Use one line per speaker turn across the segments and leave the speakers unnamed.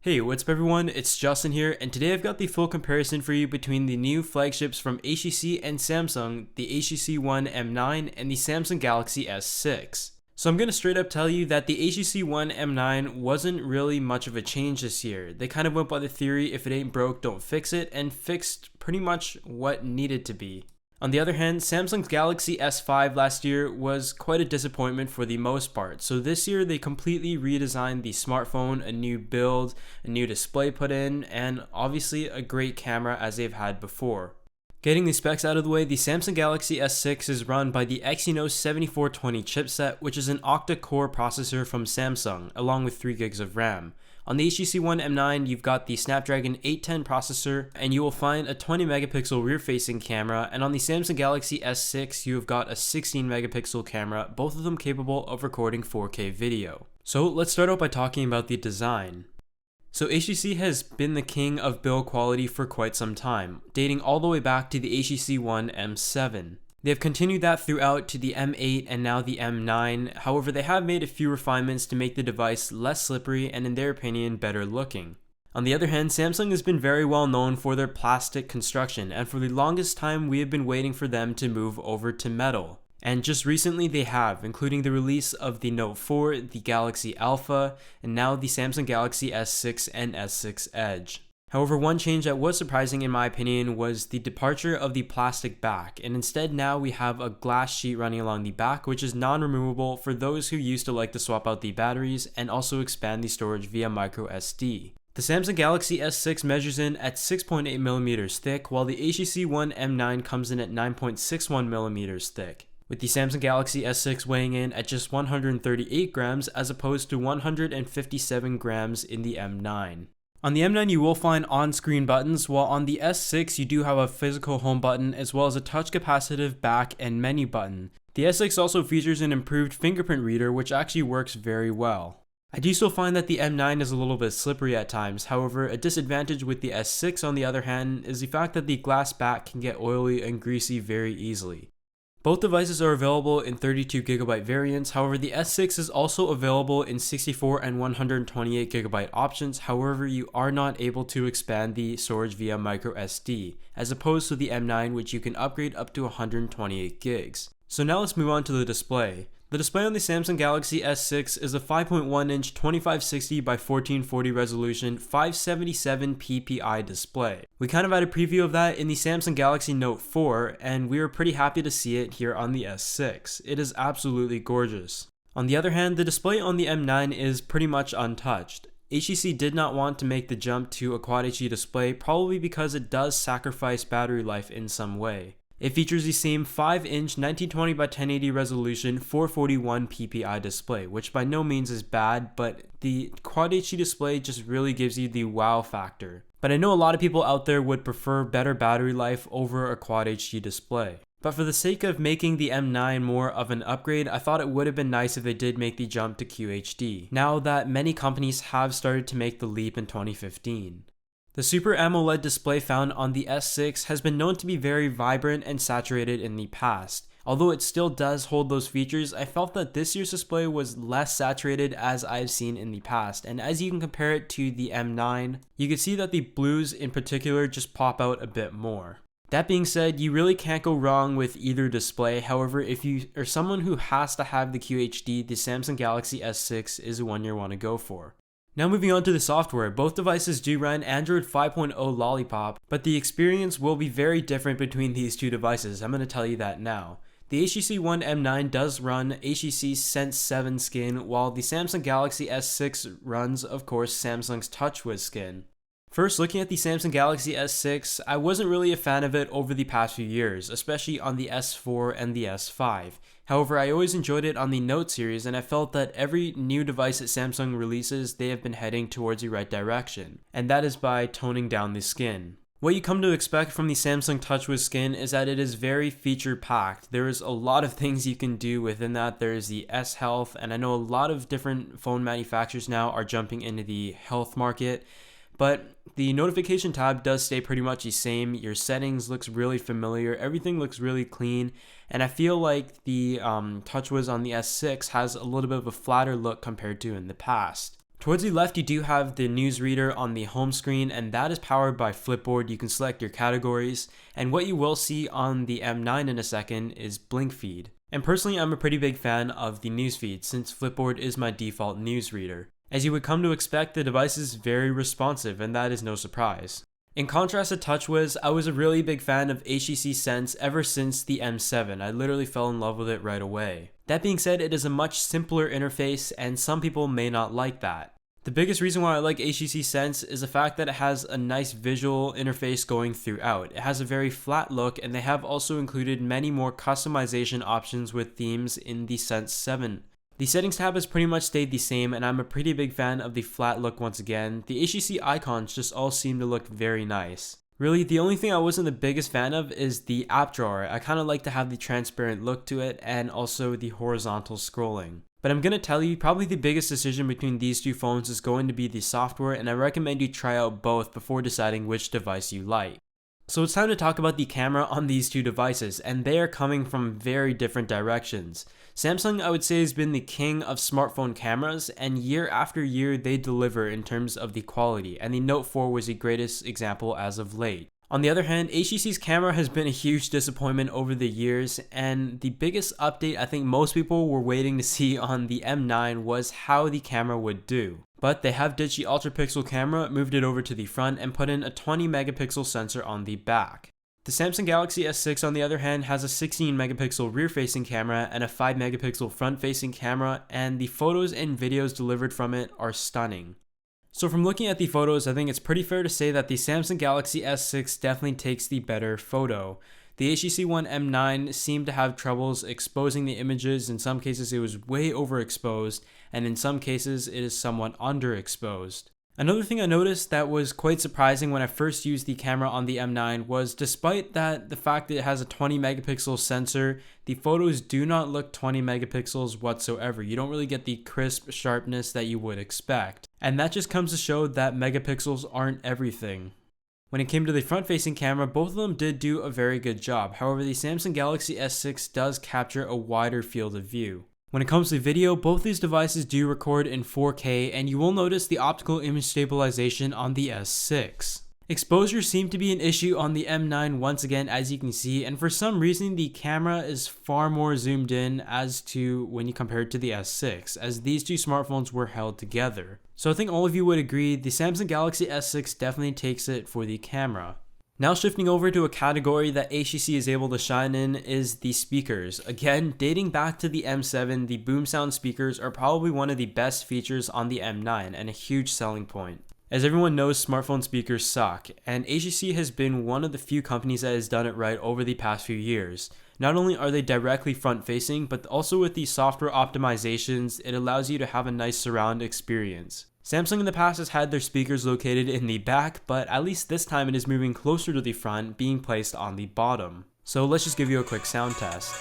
Hey, what's up everyone, it's Justin here, and today I've got the full comparison for you between the new flagships from HTC and Samsung, the HTC One M9 and the Samsung Galaxy S6. So I'm going to straight up tell you that the HTC One M9 wasn't really much of a change this year. They kind of went by the theory, if it ain't broke, don't fix it, and fixed pretty much what needed to be. On the other hand, Samsung's Galaxy S5 last year was quite a disappointment for the most part. So this year they completely redesigned the smartphone, a new build, a new display put in, and obviously a great camera as they've had before. Getting the specs out of the way, the Samsung Galaxy S6 is run by the Exynos 7420 chipset, which is an octa-core processor from Samsung, along with 3 gigs of RAM. On the HTC One M9, you've got the Snapdragon 810 processor, and you will find a 20 megapixel rear-facing camera, and on the Samsung Galaxy S6, you have got a 16 megapixel camera, both of them capable of recording 4K video. So let's start out by talking about the design. So HTC has been the king of build quality for quite some time, dating all the way back to the HTC One M7. They have continued that throughout to the M8 and now the M9, however they have made a few refinements to make the device less slippery and in their opinion better looking. On the other hand, Samsung has been very well known for their plastic construction, and for the longest time we have been waiting for them to move over to metal. And just recently they have, including the release of the Note 4, the Galaxy Alpha, and now the Samsung Galaxy S6 and S6 Edge. However, one change that was surprising in my opinion was the departure of the plastic back, and instead now we have a glass sheet running along the back, which is non-removable for those who used to like to swap out the batteries and also expand the storage via micro SD. The Samsung Galaxy S6 measures in at 6.8mm thick, while the HTC One M9 comes in at 9.61mm thick, with the Samsung Galaxy S6 weighing in at just 138 grams as opposed to 157 grams in the M9. On the M9 you will find on-screen buttons, while on the S6 you do have a physical home button as well as a touch capacitive back and menu button. The S6 also features an improved fingerprint reader which actually works very well. I do still find that the M9 is a little bit slippery at times, however a disadvantage with the S6 on the other hand is the fact that the glass back can get oily and greasy very easily. Both devices are available in 32GB variants, however the S6 is also available in 64 and 128GB options, however you are not able to expand the storage via micro SD, as opposed to the M9 which you can upgrade up to 128 gigs. So now let's move on to the display. The display on the Samsung Galaxy S6 is a 5.1-inch 2560 by 1440 resolution 577 ppi display. We kind of had a preview of that in the Samsung Galaxy Note 4, and we were pretty happy to see it here on the S6. It is absolutely gorgeous. On the other hand, the display on the M9 is pretty much untouched. HTC did not want to make the jump to a Quad HD display, probably because it does sacrifice battery life in some way. It features the same 5-inch 1920 by 1080 resolution 441 ppi display, which by no means is bad, but the Quad HD display just really gives you the wow factor. But I know a lot of people out there would prefer better battery life over a Quad HD display. But for the sake of making the M9 more of an upgrade, I thought it would have been nice if they did make the jump to QHD, now that many companies have started to make the leap in 2015. The Super AMOLED display found on the S6 has been known to be very vibrant and saturated in the past. Although it still does hold those features, I felt that this year's display was less saturated as I've seen in the past, and as you can compare it to the M9, you can see that the blues in particular just pop out a bit more. That being said, you really can't go wrong with either display. However, if you are someone who has to have the QHD, the Samsung Galaxy S6 is the one you want to go for. Now moving on to the software, both devices do run Android 5.0 Lollipop, but the experience will be very different between these two devices. I'm going to tell you that now. The HTC One M9 does run HTC Sense 7 skin, while the Samsung Galaxy S6 runs, of course, Samsung's TouchWiz skin. First, looking at the Samsung Galaxy S6, I wasn't really a fan of it over the past few years, especially on the S4 and the S5. However, I always enjoyed it on the Note series, and I felt that every new device that Samsung releases, they have been heading towards the right direction, and that is by toning down the skin. What you come to expect from the Samsung TouchWiz skin is that it is very feature packed. There is a lot of things you can do within that. There is the S Health, and I know a lot of different phone manufacturers now are jumping into the health market. But the notification tab does stay pretty much the same. Your settings looks really familiar. Everything looks really clean. And I feel like the TouchWiz on the S6 has a little bit of a flatter look compared to in the past. Towards the left, you do have the newsreader on the home screen, and that is powered by Flipboard. You can select your categories, and what you will see on the M9 in a second is Blink Feed. And personally, I'm a pretty big fan of the newsfeed since Flipboard is my default newsreader. As you would come to expect, the device is very responsive, and that is no surprise. In contrast to TouchWiz, I was a really big fan of HTC Sense ever since the M7. I literally fell in love with it right away. That being said, it is a much simpler interface, and some people may not like that. The biggest reason why I like HTC Sense is the fact that it has a nice visual interface going throughout. It has a very flat look, and they have also included many more customization options with themes in the Sense 7. The settings tab has pretty much stayed the same, and I'm a pretty big fan of the flat look once again. The HTC icons just all seem to look very nice. Really, the only thing I wasn't the biggest fan of is the app drawer. I kind of like to have the transparent look to it and also the horizontal scrolling. But I'm going to tell you, probably the biggest decision between these two phones is going to be the software, and I recommend you try out both before deciding which device you like. So it's time to talk about the camera on these two devices, and they are coming from very different directions. Samsung, I would say, has been the king of smartphone cameras, and year after year they deliver in terms of the quality, and the Note 4 was the greatest example as of late. On the other hand, HTC's camera has been a huge disappointment over the years, and the biggest update I think most people were waiting to see on the M9 was how the camera would do. But they have ditched the ultra pixel camera, moved it over to the front, and put in a 20 megapixel sensor on the back. The Samsung Galaxy S6 on the other hand has a 16 megapixel rear facing camera and a 5 megapixel front facing camera, and the photos and videos delivered from it are stunning. So from looking at the photos, I think it's pretty fair to say that the Samsung Galaxy S6 definitely takes the better photo. The HTC One M9 seemed to have troubles exposing the images. In some cases it was way overexposed, and in some cases it is somewhat underexposed. Another thing I noticed that was quite surprising when I first used the camera on the M9 was, despite that the fact that it has a 20 megapixel sensor, the photos do not look 20 megapixels whatsoever. You don't really get the crisp sharpness that you would expect. And that just comes to show that megapixels aren't everything. When it came to the front-facing camera, both of them did do a very good job. However, the Samsung Galaxy S6 does capture a wider field of view. When it comes to video, both these devices do record in 4K, and you will notice the optical image stabilization on the S6. Exposure seemed to be an issue on the M9 once again, as you can see, and for some reason the camera is far more zoomed in as to when you compare it to the S6, as these two smartphones were held together. So I think all of you would agree the Samsung Galaxy S6 definitely takes it for the camera. Now shifting over to a category that HTC is able to shine in is the speakers. Again, dating back to the M7, the boom sound speakers are probably one of the best features on the M9 and a huge selling point. As everyone knows, smartphone speakers suck, and HTC has been one of the few companies that has done it right over the past few years. Not only are they directly front-facing, but also with the software optimizations, it allows you to have a nice surround experience. Samsung in the past has had their speakers located in the back, but at least this time it is moving closer to the front, being placed on the bottom. So let's just give you a quick sound test.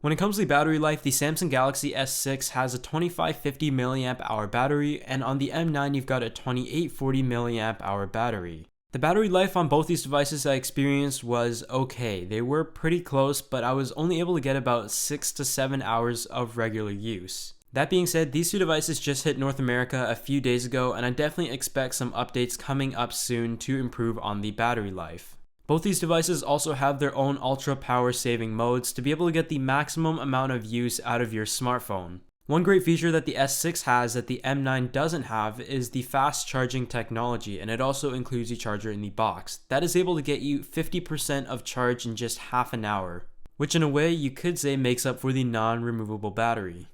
When it comes to battery life, the Samsung Galaxy S6 has a 2550 mAh battery, and on the M9 you've got a 2840 mAh battery. The battery life on both these devices I experienced was okay. They were pretty close, but I was only able to get about 6 to 7 hours of regular use. That being said, these two devices just hit North America a few days ago, and I definitely expect some updates coming up soon to improve on the battery life. Both these devices also have their own ultra power saving modes to be able to get the maximum amount of use out of your smartphone. One great feature that the S6 has that the M9 doesn't have is the fast charging technology, and it also includes a charger in the box. That is able to get you 50% of charge in just half an hour, which in a way you could say makes up for the non-removable battery.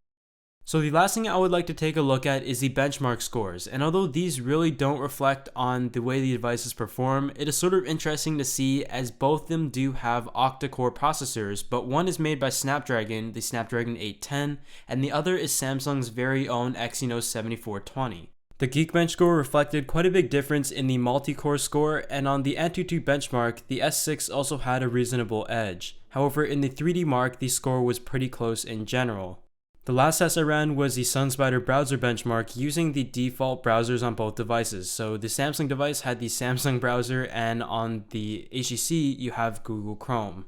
So the last thing I would like to take a look at is the benchmark scores, and although these really don't reflect on the way the devices perform, it is sort of interesting to see as both of them do have octa-core processors, but one is made by Snapdragon, the Snapdragon 810, and the other is Samsung's very own Exynos 7420. The Geekbench score reflected quite a big difference in the multi-core score, and on the Antutu benchmark, the S6 also had a reasonable edge. However, in the 3D Mark, the score was pretty close in general. The last test I ran was the SunSpider browser benchmark using the default browsers on both devices. So the Samsung device had the Samsung browser, and on the HTC you have Google Chrome.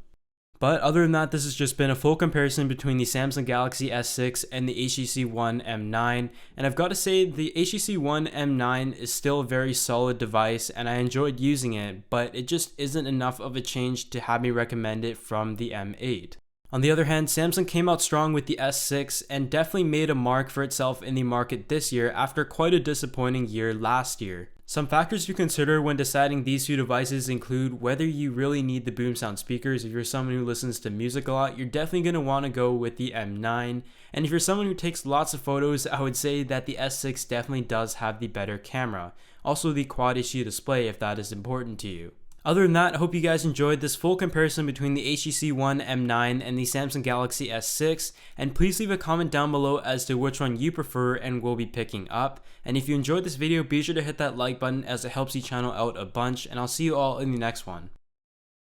But other than that, this has just been a full comparison between the Samsung Galaxy S6 and the HTC One M9, and I've got to say the HTC One M9 is still a very solid device and I enjoyed using it, but it just isn't enough of a change to have me recommend it from the M8. On the other hand, Samsung came out strong with the S6 and definitely made a mark for itself in the market this year after quite a disappointing year last year. Some factors to consider when deciding these two devices include whether you really need the boom sound speakers. If you're someone who listens to music a lot, you're definitely going to want to go with the M9. And if you're someone who takes lots of photos, I would say that the S6 definitely does have the better camera. Also the quad issue display if that is important to you. Other than that, I hope you guys enjoyed this full comparison between the HTC One M9 and the Samsung Galaxy S6, and please leave a comment down below as to which one you prefer and will be picking up. And if you enjoyed this video, be sure to hit that like button as it helps the channel out a bunch, and I'll see you all in the next one.